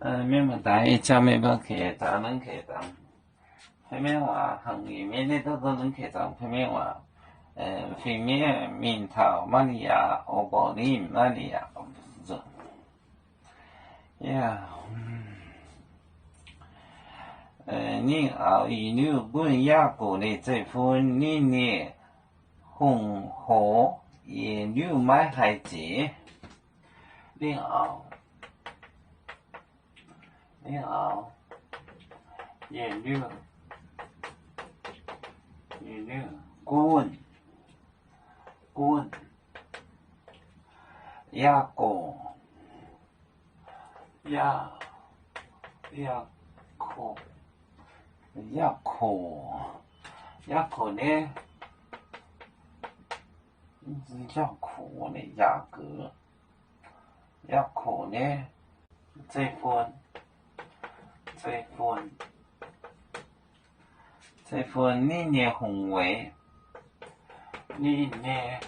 缅甸台照面要客站，咱客站，平面话行业面的都能客站平面话，平面面头马里亚，欧巴尼马里亚，这，呀，你后一六本雅国的这份你呢，红河也六买海节，你后。你好，研究滚雅国雅科呢？雅科呢？雅阁雅科呢？这份你呢宏伟，你呢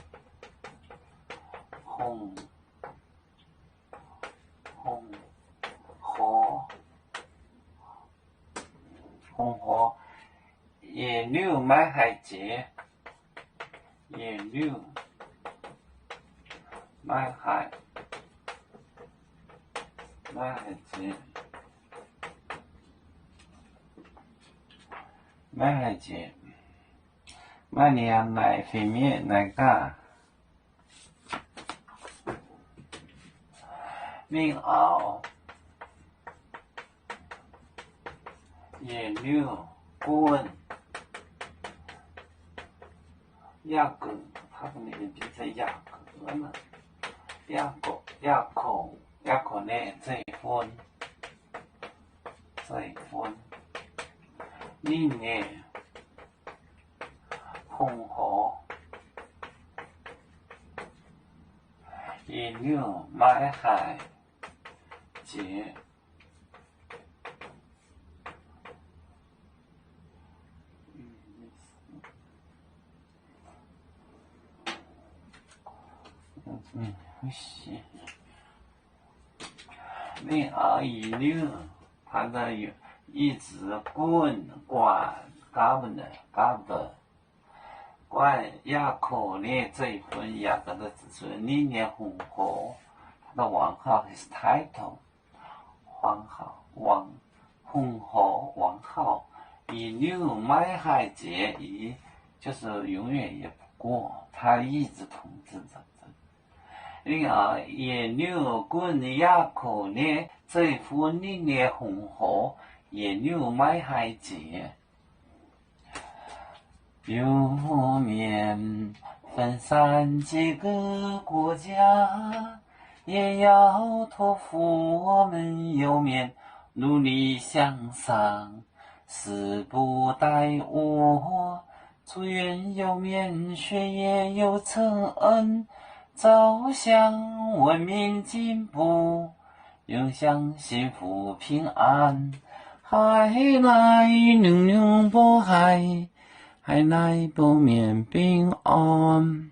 红河野柳买海节，野柳买海节。买海节，买年来飞面来干，命熬野柳滚雅阁，他们那边变成雅阁了，雅阁呢这份。你呢？红河野柳买海节，不行，你熬野柳，它的有。一直管雅科呢这一份雅阁的子孙，历年红河，它的王号是title，红河王号，以六买海节以就是永远也不过，他一直统治着。另外，也六管雅科呢这一份历年红河。野柳买海节，有面分散几个国家，也要托付我们右面努力向上，誓不怠我，祝愿右面学业有成恩，走向文明进步，永享幸福平安。海来宁宁波海，海来不免平安。